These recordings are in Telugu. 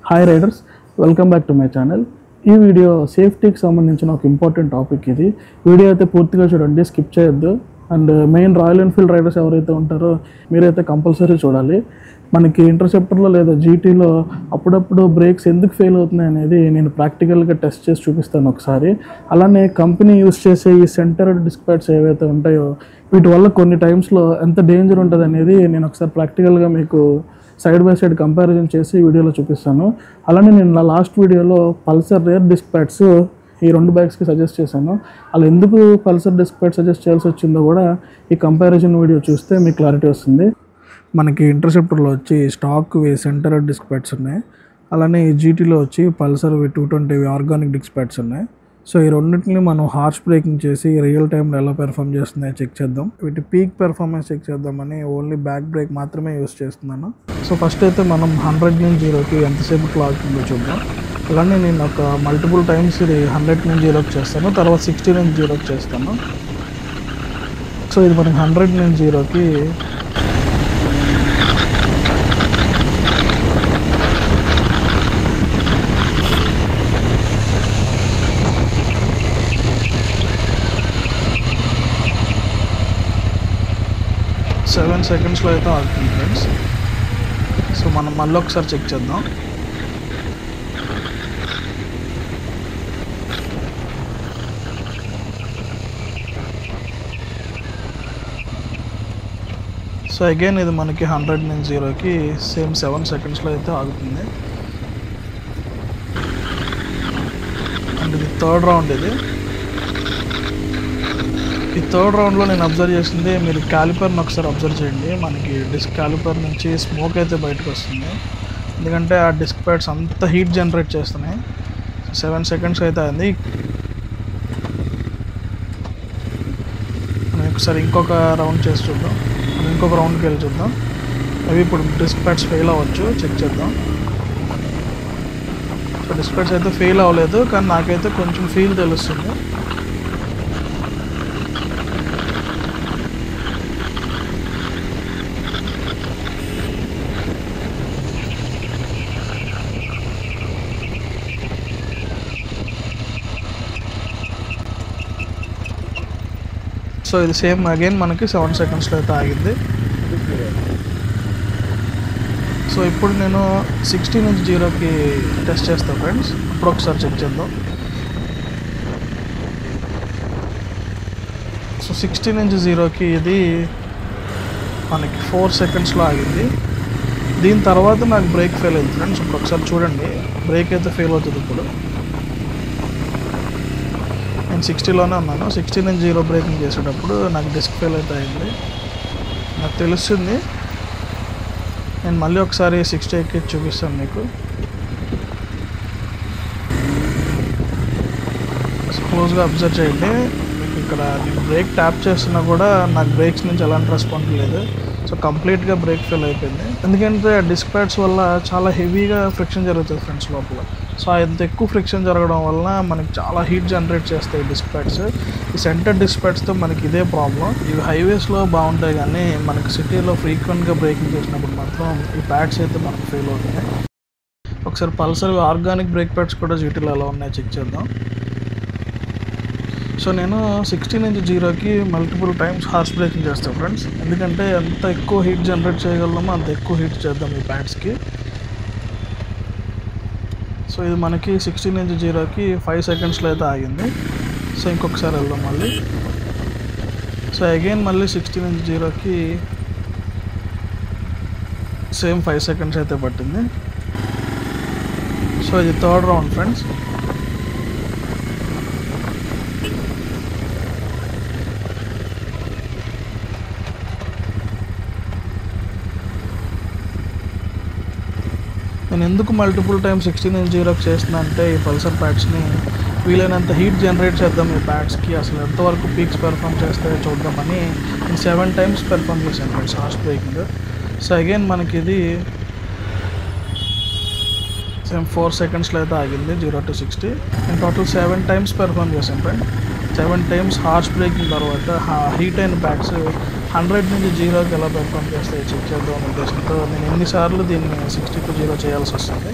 Hi riders, welcome back to my channel. ఈ వీడియో సేఫ్టీకి సంబంధించిన ఒక ఇంపార్టెంట్ టాపిక్. ఇది వీడియో అయితే పూర్తిగా చూడండి, స్కిప్ చేయొద్దు. And main royal Enfield riders ఎవరైతే ఉంటారో మీరైతే కంపల్సరీ చూడాలి. మనకి ఇంటర్సెప్టర్లో లేదా జీటీలో అప్పుడప్పుడు బ్రేక్స్ ఎందుకు ఫెయిల్ అవుతున్నాయి అనేది నేను ప్రాక్టికల్గా టెస్ట్ చేసి చూపిస్తాను ఒకసారి. అలానే కంపెనీ యూస్ చేసే ఈ సెంటర్ డిస్క్ ప్యాడ్స్ ఏవైతే ఉంటాయో వీటి వల్ల కొన్ని టైమ్స్లో ఎంత డేంజర్ ఉంటుంది అనేది నేను ఒకసారి ప్రాక్టికల్గా మీకు సైడ్ బై సైడ్ కంపారిజన్ చేసి వీడియోలో చూపిస్తాను. అలానే నేను నా లాస్ట్ వీడియోలో పల్సర్ రేర్ డిస్క్ ప్యాడ్స్ ఈ రెండు బైక్స్కి సజెస్ట్ చేశాను. అలా ఎందుకు పల్సర్ డిస్క్ ప్యాడ్ సజెస్ట్ చేయాల్సి వచ్చిందో కూడా ఈ కంపారిజన్ వీడియో చూస్తే మీకు క్లారిటీ వస్తుంది. మనకి ఇంటర్సెప్టర్లో వచ్చి స్టాక్ సెంటర్ డిస్క్ ప్యాడ్స్ ఉన్నాయి. అలానే ఈ జీటీలో వచ్చి పల్సర్ 220 ఆర్గానిక్ డిస్క్ ప్యాడ్స్ ఉన్నాయి. సో ఈ రెండింటిని మనం హార్ష్ బ్రేకింగ్ చేసి రియల్ టైంలో ఎలా పెర్ఫామ్ చేస్తున్నాయో చెక్ చేద్దాం. వీటి పీక్ పెర్ఫార్మెన్స్ చెక్ చేద్దామని ఓన్లీ బ్యాక్ బ్రేక్ మాత్రమే యూస్ చేస్తున్నాను. సో ఫస్ట్ అయితే మనం 100 నుంచి 0కి ఎంతసేపు లాగుతుందో చూద్దాం. అలానే నేను ఒక మల్టిపుల్ టైమ్స్ ఇది 100 నుంచి 0కి చేస్తాను, తర్వాత 60 నుంచి 0కి చేస్తాను. సో ఇది మనకి 100 నుంచి 0కి 7 సెకండ్స్లో అయితే ఆగుతుంది ఫ్రెండ్స్. సో మనం మళ్ళీ ఒకసారి చెక్ చేద్దాం. సో అగైన్ ఇది మనకి 100 నుంచి 0కి సేమ్ 7 సెకండ్స్లో అయితే ఆగుతుంది. అండ్ ఇది థర్డ్ రౌండ్. ఈ థర్డ్ రౌండ్లో నేను అబ్జర్వ్ చేసింది, మీరు క్యాలిపర్ని ఒకసారి అబ్జర్వ్ చేయండి. మనకి డిస్క్ క్యాలిపర్ నుంచి స్మోక్ అయితే బయటకు వస్తుంది, ఎందుకంటే ఆ డిస్క్ ప్యాడ్స్ అంత హీట్ జనరేట్ చేస్తున్నాయి. 7 సెకండ్స్ అయితే అయింది. మనం ఒకసారి ఇంకొక రౌండ్ చేసి చూద్దాం, మనం ఇంకొక రౌండ్కి వెళ్ళి చూద్దాం. అవి ఇప్పుడు డిస్క్ ప్యాడ్స్ ఫెయిల్ అవ్వచ్చు, చెక్ చేద్దాం. సో డిస్క్ ప్యాడ్స్ అయితే ఫెయిల్ అవ్వలేదు, కానీ నాకైతే కొంచెం ఫీల్ తెలుస్తుంది. సో ఇది సేమ్ అగైన్ మనకి 7 సెకండ్స్లో అయితే ఆగింది. సో ఇప్పుడు నేను 60 నుంచి 0కి టెస్ట్ చేస్తాను ఫ్రెండ్స్. ఇప్పుడు ఒకసారి చెక్ చేద్దాం. సో 60 నుంచి 0కి ఇది మనకి 4 సెకండ్స్లో ఆగింది. దీని తర్వాత నాకు బ్రేక్ ఫెయిల్ అయింది ఫ్రెండ్స్. ఇప్పుడు ఒకసారి చూడండి, బ్రేక్ అయితే ఫెయిల్ అవుతుంది. ఇప్పుడు నేను 60లోనే ఉన్నాను. 60 నుంచి 0 బ్రేకింగ్ చేసేటప్పుడు నాకు డిస్క్ ఫెయిల్ అయితే అయింది, నాకు తెలుస్తుంది. నేను మళ్ళీ ఒకసారి 60 ఎక్కి చూపిస్తాను మీకు. క్లోజ్గా అబ్జర్వ్ చేయండి. మీకు ఇక్కడ నేను బ్రేక్ ట్యాప్ చేస్తున్నా కూడా నాకు బ్రేక్స్ నుంచి ఎలాంటి రెస్పాన్స్ లేదు. సో కంప్లీట్గా బ్రేక్ ఫెయిల్ అయిపోయింది, ఎందుకంటే డిస్క్ ప్యాడ్స్ వల్ల చాలా హెవీగా ఫ్రిక్షన్ జరుగుతుంది ఫ్రెండ్స్ లోపల. సో ఎంత ఎక్కువ ఫ్రిక్షన్ జరగడం వల్ల మనకి చాలా హీట్ జనరేట్ చేస్తాయి డిస్క్ ప్యాడ్స్. ఈ సెంటర్ డిస్క్ ప్యాడ్స్తో మనకి ఇదే ప్రాబ్లం. ఇవి హైవేస్లో బాగుంటాయి, కానీ మనకి సిటీలో ఫ్రీక్వెంట్గా బ్రేకింగ్ చేసినప్పుడు మాత్రం ఈ ప్యాడ్స్ అయితే మనకు ఫెయిల్ అవుతున్నాయి. ఒకసారి పల్సర్ ఆర్గానిక్ బ్రేక్ ప్యాడ్స్ కూడా జీటీలో ఎలా ఉన్నాయో చెక్ చేద్దాం. సో నేను 60 నుంచి 0కి మల్టిపుల్ టైమ్స్ హార్ష్ బ్రేకింగ్ చేస్తాను ఫ్రెండ్స్, ఎందుకంటే ఎంత ఎక్కువ హీట్ జనరేట్ చేయగలమో అంత ఎక్కువ హీట్ చేద్దాం ఈ ప్యాడ్స్కి. సో ఇది మనకి 60 నుంచి 0కి 5 సెకండ్స్లో అయితే ఆగింది. సో ఇంకొకసారి వెళ్దాం మళ్ళీ. సో అగైన్ మళ్ళీ 60 నుంచి 0కి సేమ్ 5 సెకండ్స్ అయితే పట్టింది. సో ఇది థర్డ్ రౌండ్ ఫ్రెండ్స్. నేను ఎందుకు మల్టిపుల్ టైమ్ 60 నుంచి 0కి చేస్తున్నా అంటే, ఈ పల్సర్ ప్యాడ్స్ని వీలైనంత హీట్ జనరేట్ చేద్దాం ఈ ప్యాడ్స్కి, అసలు ఎంతవరకు పీక్స్ పెర్ఫామ్ చేస్తాయో చూద్దామని నేను 7 టైమ్స్ పెర్ఫామ్ చేశాను friends harsh breaking. So again మనకి ఇది సేమ్ 4 సెకండ్స్లో అయితే ఆగింది 0 to 60. నేను టోటల్ 7 టైమ్స్ పెర్ఫామ్ చేశాను ఫ్రెండ్. 7 టైమ్స్ హార్ష్ బ్రేకింగ్ తర్వాత హీట్ అయిన ప్యాడ్స్ 100 నుంచి 0కి ఎలా పెర్ఫామ్ చేస్తాయో చెక్ చేద్దాం ఉద్దేశంతో నేను ఎన్నిసార్లు దీన్ని 60 to 0 చేయాల్సి వస్తుంది.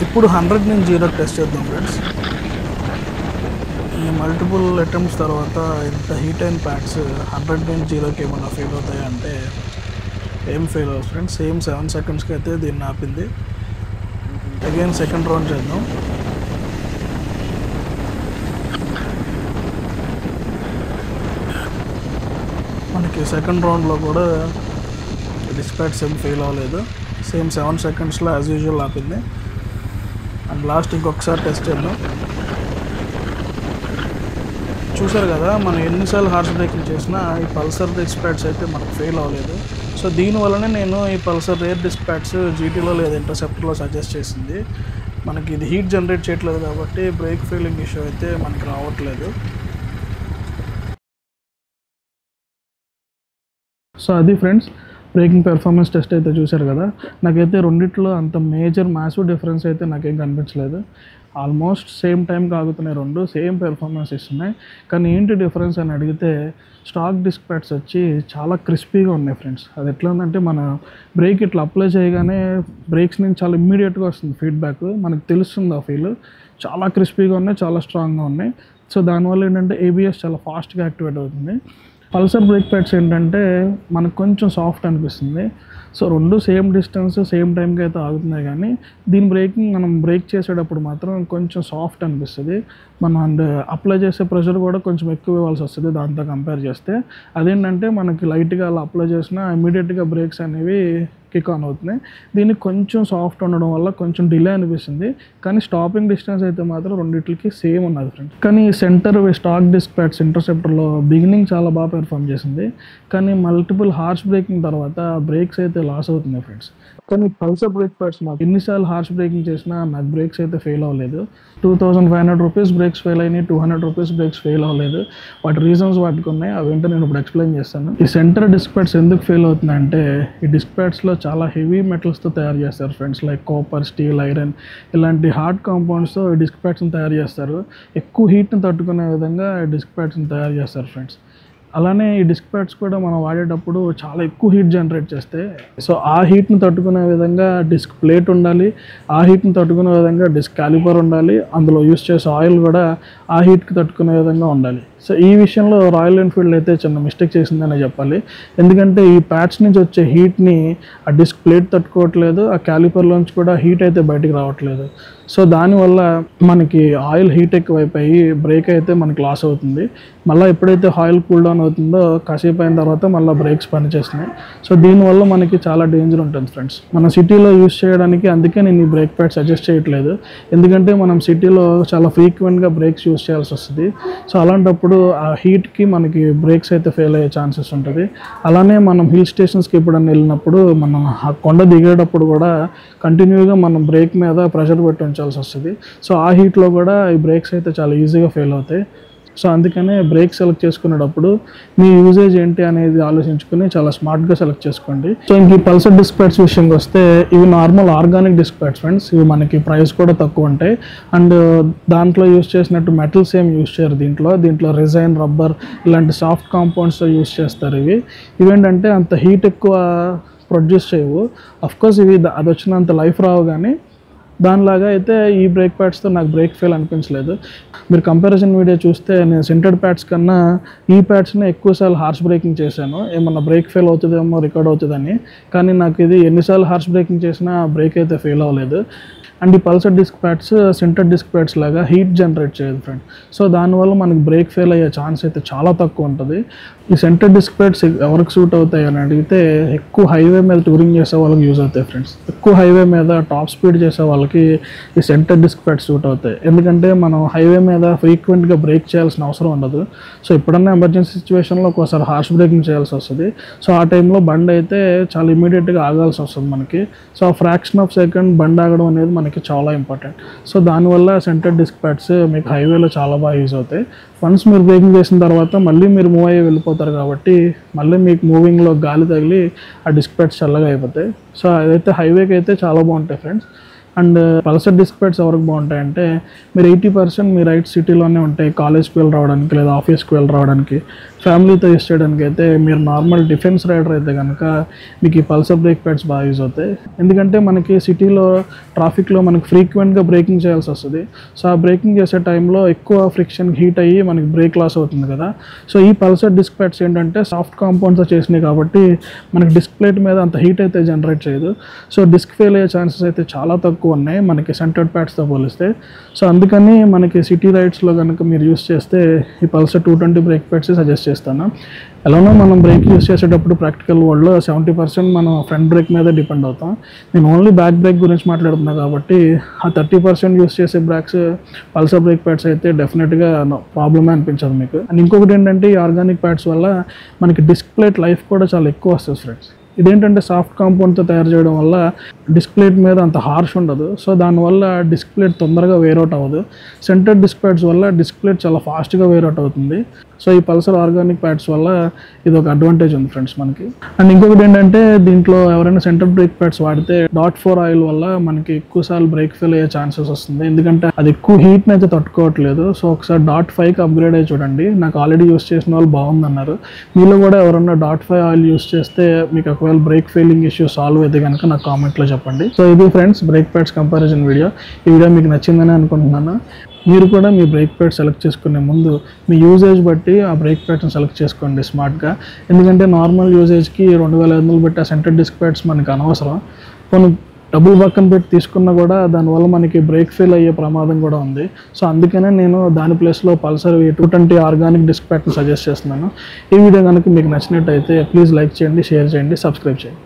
ఇప్పుడు 100 నుంచి 0 టెస్ట్ చేద్దాం ఫ్రెండ్స్. ఈ మల్టిపుల్ అటెంప్ట్స్ తర్వాత ఇంత హీట్ అయిన ప్యాడ్స్ 100 నుంచి 0కి ఏమన్నా ఫెయిల్ అవుతాయి అంటే ఏం ఫెయిల్ అవ్వదు ఫ్రెండ్స్. సేమ్ 7 సెకండ్స్కి అయితే దీన్ని ఆపింది. అగైన్ సెకండ్ రౌండ్ చేద్దాం. మనకి సెకండ్ రౌండ్లో కూడా డిస్పాట్స్ ఏం ఫెయిల్ అవ్వలేదు. సేమ్ 7 సెకండ్స్లో యాజ్ యూజువల్ ఆపింది. అండ్ లాస్ట్ ఇంకొకసారి టెస్ట్ చేద్దాం. చూసారు కదా, మనం ఎన్నిసార్లు హార్స్ బ్రేకింగ్ చేసినా ఈ పల్సర్ డిస్క్ ప్యాడ్స్ అయితే మనకు ఫెయిల్ అవ్వలేదు. సో దీనివల్లనే నేను ఈ పల్సర్ రేర్ డిస్క్ ప్యాడ్స్ జీటీలో లేదా ఇంటర్సెప్టర్లో సజెస్ట్ చేసింది. మనకి ఇది హీట్ జనరేట్ చేయట్లేదు కాబట్టి బ్రేక్ ఫెయిలింగ్ ఇష్యూ అయితే మనకి రావట్లేదు. సో అది ఫ్రెండ్స్, బ్రేకింగ్ పెర్ఫార్మెన్స్ టెస్ట్ అయితే చూశారు కదా. నాకైతే రెండిట్లో అంత మేజర్ మ్యాసివ్ డిఫరెన్స్ అయితే నాకేం కనిపించలేదు. ఆల్మోస్ట్ సేమ్ టైంకి ఆగుతున్నాయి, రెండు సేమ్ పెర్ఫార్మెన్స్ ఇస్తున్నాయి. కానీ ఏంటి డిఫరెన్స్ అని అడిగితే స్టాక్ డిస్క్ ప్యాడ్స్ వచ్చి చాలా క్రిస్పీగా ఉన్నాయి ఫ్రెండ్స్. అది ఎట్లా ఉందంటే మన బ్రేక్ ఇట్లా అప్లై చేయగానే బ్రేక్స్ నుంచి చాలా ఇమ్మీడియట్గా వస్తుంది ఫీడ్బ్యాక్, మనకు తెలుస్తుంది ఆ ఫీల్. చాలా క్రిస్పీగా ఉన్నాయి, చాలా స్ట్రాంగ్గా ఉన్నాయి. సో దానివల్ల ఏంటంటే ఏబిఎస్ చాలా ఫాస్ట్గా యాక్టివేట్ అవుతుంది. పల్సర్ బ్రేక్ ప్యాడ్స్ ఏంటంటే మనకు కొంచెం సాఫ్ట్ అనిపిస్తుంది. సో రెండు సేమ్ డిస్టెన్స్ సేమ్ టైంకి అయితే ఆగుతున్నాయి, కానీ దీని బ్రేకింగ్ మనం బ్రేక్ చేసేటప్పుడు మాత్రం కొంచెం సాఫ్ట్ అనిపిస్తుంది. మనం అండ్ అప్లై చేసే ప్రెషర్ కూడా కొంచెం ఎక్కువ ఇవ్వాల్సి వస్తుంది దాంతో కంపేర్ చేస్తే. అదేంటంటే మనకి లైట్గా అలా అప్లై చేసినా ఇమీడియట్గా బ్రేక్స్ అనేవి కిక్ ఆన్ అవుతున్నాయి. దీనికి కొంచెం సాఫ్ట్ ఉండడం వల్ల కొంచెం డిలే అనిపిస్తుంది, కానీ స్టాపింగ్ డిస్టెన్స్ అయితే మాత్రం రెండింటికి సేమ్ ఉన్నది ఫ్రెండ్స్. కానీ సెంటర్ స్టాక్ డిస్క్ ప్యాడ్స్ ఇంటర్సెప్టర్లో బిగినింగ్ చాలా బాగా పెర్ఫామ్ చేసింది, కానీ మల్టిపుల్ హార్స్ బ్రేకింగ్ తర్వాత బ్రేక్స్ అయితే లాస్ అవుతున్నాయి ఫ్రెండ్స్. కానీ పల్సర్ బ్రేక్ ప్యాడ్స్ మాకు ఎన్నిసార్లు హార్స్ బ్రేకింగ్ చేసినా నాకు బ్రేక్స్ అయితే ఫెయిల్ అవ్వలేదు. 2500 రూపీస్ బ్రేక్స్ ఫెయిల్ అయినాయి, 200 రూపీస్ బ్రేక్స్ ఫెయిల్ అవ్వలేదు. వాటి రీజన్స్ వాటికి ఉన్నాయి, అవేంటో నేను ఇప్పుడు ఎక్స్ప్లెయిన్ చేస్తాను. ఈ సెంటర్ డిస్క్ ప్యాడ్స్ ఎందుకు ఫెయిల్ అవుతున్నాయంటే ఈ డిస్క్ ప్యాడ్స్లో చాలా హెవీ మెటల్స్తో తయారు చేస్తారు friends, like copper, steel, iron ఇలాంటి హార్డ్ కాంపౌండ్స్తో ఈ డిస్క్ ప్యాడ్స్ని తయారు చేస్తారు. ఎక్కువ హీట్ని తట్టుకునే విధంగా ఈ డిస్క్ ప్యాడ్స్ని తయారు చేస్తారు ఫ్రెండ్స్. అలానే ఈ డిస్క్ ప్యాడ్స్ కూడా మనం వాడేటప్పుడు చాలా ఎక్కువ హీట్ జనరేట్ చేస్తాయి. సో ఆ హీట్ని తట్టుకునే విధంగా డిస్క్ ప్లేట్ ఉండాలి, ఆ హీట్ని తట్టుకునే విధంగా డిస్క్ క్యాలిపర్ ఉండాలి, అందులో యూస్ చేసే ఆయిల్ కూడా ఆ హీట్కి తట్టుకునే విధంగా ఉండాలి. సో ఈ విషయంలో రాయల్ ఎన్ఫీల్డ్ అయితే చిన్న మిస్టేక్ చేసిందనే చెప్పాలి. ఎందుకంటే ఈ ప్యాడ్స్ నుంచి వచ్చే హీట్ని ఆ డిస్క్ ప్లేట్ తట్టుకోవట్లేదు, ఆ క్యాలిపర్లోంచి కూడా హీట్ అయితే బయటికి రావట్లేదు. సో దానివల్ల మనకి ఆయిల్ హీట్ ఎక్కువైపోయి బ్రేక్ అయితే మనకి లాస్ అవుతుంది. మళ్ళీ ఎప్పుడైతే ఆయిల్ కూల్ డౌన్ అవుతుందో కాసేపు అయిన తర్వాత మళ్ళీ బ్రేక్స్ పనిచేస్తున్నాయి. సో దీనివల్ల మనకి చాలా డేంజర్ ఉంటుంది ఫ్రెండ్స్. మన సిటీలో యూస్ చేయడానికి అందుకే నేను ఈ బ్రేక్ ప్యాడ్ సజెస్ట్ చేయట్లేదు, ఎందుకంటే మనం సిటీలో చాలా ఫ్రీక్వెంట్గా బ్రేక్స్ యూస్ చేయాల్సి వస్తుంది. సో అలాంటప్పుడు ఆ హీట్కి మనకి బ్రేక్స్ అయితే ఫెయిల్ అయ్యే ఛాన్సెస్ ఉంటుంది. అలానే మనం హిల్ స్టేషన్స్కి ఎప్పుడైనా వెళ్ళినప్పుడు మనం ఆ కొండ దిగేటప్పుడు కూడా కంటిన్యూగా మనం బ్రేక్ మీద ప్రెషర్ పెట్టి ఉంచాల్సి వస్తుంది. సో ఆ హీట్లో కూడా ఈ బ్రేక్స్ అయితే చాలా ఈజీగా ఫెయిల్ అవుతాయి. సో అందుకనే బ్రేక్ సెలెక్ట్ చేసుకునేటప్పుడు మీ యూజేజ్ ఏంటి అనేది ఆలోచించుకుని చాలా స్మార్ట్గా సెలెక్ట్ చేసుకోండి. సో ఇంక ఈ పల్సర్ డిస్క్ ప్యాడ్స్ విషయంకి వస్తే ఇవి normal organic disc pads friends. ఇవి మనకి ప్రైస్ కూడా తక్కువ ఉంటాయి. అండ్ దాంట్లో యూస్ చేసినట్టు మెటల్స్ ఏం యూస్ చేయరు దీంట్లో రెజైన్, రబ్బర్ ఇలాంటి సాఫ్ట్ కాంపౌండ్స్ యూస్ చేస్తారు. ఇవేంటంటే అంత హీట్ ఎక్కువ ప్రొడ్యూస్ చేయవు. అఫ్కోర్స్ ఇవి అది వచ్చినంత లైఫ్ రావు, కానీ దానిలాగా అయితే ఈ బ్రేక్ ప్యాడ్స్తో నాకు బ్రేక్ ఫెయిల్ అనిపించలేదు. మీరు కంపారిజన్ వీడియో చూస్తే నేను సెంటర్డ్ ప్యాడ్స్ కన్నా ఈ ప్యాడ్స్ని ఎక్కువసార్లు హార్స్ బ్రేకింగ్ చేశాను, ఏమన్నా బ్రేక్ ఫెయిల్ అవుతుందేమో రికార్డ్ అవుతుందని. కానీ నాకు ఇది ఎన్నిసార్లు హార్స్ బ్రేకింగ్ చేసినా బ్రేక్ అయితే ఫెయిల్ అవ్వలేదు. అండ్ ఈ Pulsar disc pads sintered disc pads లాగా హీట్ జనరేట్ చేయదు ఫ్రెండ్. సో దానివల్ల మనకి బ్రేక్ ఫెయిల్ అయ్యే ఛాన్స్ అయితే చాలా తక్కువ ఉంటుంది. ఈ సెంటర్ డిస్క్ ప్యాడ్స్ ఎవరికి సూట్ అవుతాయి అని అడిగితే ఎక్కువ హైవే మీద టూరింగ్ చేసే వాళ్ళకి యూజ్ అవుతాయి ఫ్రెండ్స్. ఎక్కువ హైవే మీద టాప్ స్పీడ్ చేసే వాళ్ళకి ఈ సెంటర్ డిస్క్ ప్యాడ్స్ సూట్ అవుతాయి, ఎందుకంటే మనం హైవే మీద ఫ్రీక్వెంట్గా బ్రేక్ చేయాల్సిన అవసరం ఉండదు. సో ఎప్పుడన్నా ఎమర్జెన్సీ సిచ్యువేషన్లో ఒకసారి హార్ష్ బ్రేకింగ్ చేయాల్సి వస్తుంది. సో ఆ టైంలో బండి అయితే చాలా ఇమీడియట్గా ఆగాల్సి వస్తుంది మనకి. సో ఆ ఫ్రాక్షన్ ఆఫ్ సెకండ్ బండి ఆగడం అనేది మనకి చాలా ఇంపార్టెంట్. సో దానివల్ల సెంటర్ డిస్క్ ప్యాడ్స్ మీకు హైవేలో చాలా బాగా యూజ్ అవుతాయి. వన్స్ మీరు బ్రేకింగ్ చేసిన తర్వాత మళ్ళీ మీరు మూవ్ అయ్యి వెళ్ళిపోతారు కాబట్టి మళ్ళీ మీకు మూవింగ్లో గాలి తగిలి ఆ డిస్క్ ప్యాడ్స్ చల్లగా అయిపోతాయి. సో అదైతే హైవేకి అయితే చాలా బాగుంటాయి friends. And Pulsar disc pads ఎవరికి బాగుంటాయంటే మీరు 80% మీ రైట్ సిటీలోనే ఉంటాయి, కాలేజ్కి వెళ్ళి రావడానికి లేదా ఆఫీస్కి వెళ్ళి రావడానికి, ఫ్యామిలీతో యూస్ చేయడానికి. అయితే మీరు నార్మల్ డిఫెన్స్ రైడర్ అయితే కనుక మీకు ఈ పల్సర్ బ్రేక్ ప్యాడ్స్ బాగా యూజ్ అవుతాయి. ఎందుకంటే మనకి సిటీలో ట్రాఫిక్లో మనకి ఫ్రీక్వెంట్గా బ్రేకింగ్ చేయాల్సి వస్తుంది. సో ఆ బ్రేకింగ్ చేసే టైంలో ఎక్కువ ఫ్రిక్షన్ హీట్ అయ్యి మనకి బ్రేక్ లాస్ అవుతుంది కదా. సో ఈ పల్సర్ డిస్క్ ప్యాడ్స్ ఏంటంటే సాఫ్ట్ కాంపౌండ్స్తో చేసినాయి కాబట్టి మనకి డిస్క్ ప్లేట్ మీద అంత హీట్ అయితే జనరేట్ చేయదు. సో డిస్క్ ఫెయిల్ అయ్యే ఛాన్సెస్ అయితే చాలా తక్కువ ఉన్నాయి మనకి సెంటర్డ్ ప్యాడ్స్తో పోలిస్తే. సో అందుకని మనకి సిటీ రైడ్స్లో కనుక మీరు యూస్ చేస్తే ఈ పల్సర్ 220 బ్రేక్ ప్యాడ్స్ సజెస్ట్ చేస్తాను. ఎలానో మనం బ్రేక్ యూస్ చేసేటప్పుడు ప్రాక్టికల్ వరల్డ్లో 70% మనం ఫ్రంట్ బ్రేక్ మీద డిపెండ్ అవుతాం. నేను ఓన్లీ బ్యాక్ బ్రేక్ గురించి మాట్లాడుతున్నాను కాబట్టి ఆ 30% యూస్ చేసే బ్రేక్స్ పల్సర్ బ్రేక్ ప్యాడ్స్ అయితే డెఫినెట్గా ప్రాబ్లమే అనిపించదు మీకు. అండ్ ఇంకొకటి ఏంటంటే ఈ ఆర్గానిక్ ప్యాడ్స్ వల్ల మనకి డిస్క్ ప్లేట్ లైఫ్ కూడా చాలా ఎక్కువ వస్తుంది ఫ్రెండ్స్. ఇదేంటంటే సాఫ్ట్ కాంపౌండ్తో తయారు చేయడం వల్ల డిస్క్ ప్లేట్ మీద అంత హార్ష్ ఉండదు. సో దానివల్ల డిస్క్ ప్లేట్ తొందరగా వేరౌట్ అవ్వదు. సెంటర్ డిస్క్ ప్యాడ్స్ వల్ల డిస్క్ ప్లేట్ చాలా ఫాస్ట్గా వేరౌట్ అవుతుంది. సో ఈ పల్సర్ ఆర్గానిక్ ప్యాడ్స్ వల్ల ఇది ఒక అడ్వాంటేజ్ ఉంది ఫ్రెండ్స్ మనకి. అండ్ ఇంకొకటి ఏంటంటే దీంట్లో ఎవరైనా సెంటర్ బ్రేక్ ప్యాడ్స్ వాడితే .4 ఆయిల్ వల్ల మనకి ఎక్కువసార్లు బ్రేక్ ఫెయిల్ అయ్యే ఛాన్సెస్ వస్తుంది. ఎందుకంటే అది ఎక్కువ హీట్ని అయితే తట్టుకోవట్లేదు. సో ఒకసారి .5కి అప్గ్రేడ్ అయ్యి చూడండి. నాకు ఆల్రెడీ యూస్ చేసిన వాళ్ళు బాగుందన్నారు. మీలో కూడా ఎవరైనా .5 ఆయిల్ యూస్ చేస్తే మీకు ఒకవేళ బ్రేక్ ఫెయిలింగ్ ఇష్యూ సాల్వ్ అయితే కనుక నాకు కామెంట్లో చెప్పండి. సో ఇది friends brake pads comparison video. ఈ వీడియో మీకు నచ్చిందని అనుకుంటున్నాను. మీరు కూడా మీ బ్రేక్ ప్యాడ్ సెలెక్ట్ చేసుకునే ముందు మీ యూజేజ్ బట్టి ఆ బ్రేక్ ప్యాడ్ని సెలెక్ట్ చేసుకోండి స్మార్ట్గా. ఎందుకంటే నార్మల్ యూజేజ్కి 2500 పెట్టి ఆ సెంటర్ డిస్క్ ప్యాడ్స్ మనకు అనవసరం. కొన్ని డబ్బులు పక్కన పెట్టి తీసుకున్నా కూడా దానివల్ల మనకి బ్రేక్ ఫెయిల్ అయ్యే ప్రమాదం కూడా ఉంది. సో అందుకనే నేను దాని ప్లేస్లో పల్సర్ 220 ఆర్గానిక్ డిస్క్ ప్యాడ్ని సజెస్ట్ చేస్తున్నాను. ఈ వీడియో కనుక మీకు నచ్చినట్టయితే ప్లీజ్ లైక్ చేయండి, షేర్ చేయండి, సబ్స్క్రైబ్ చేయండి.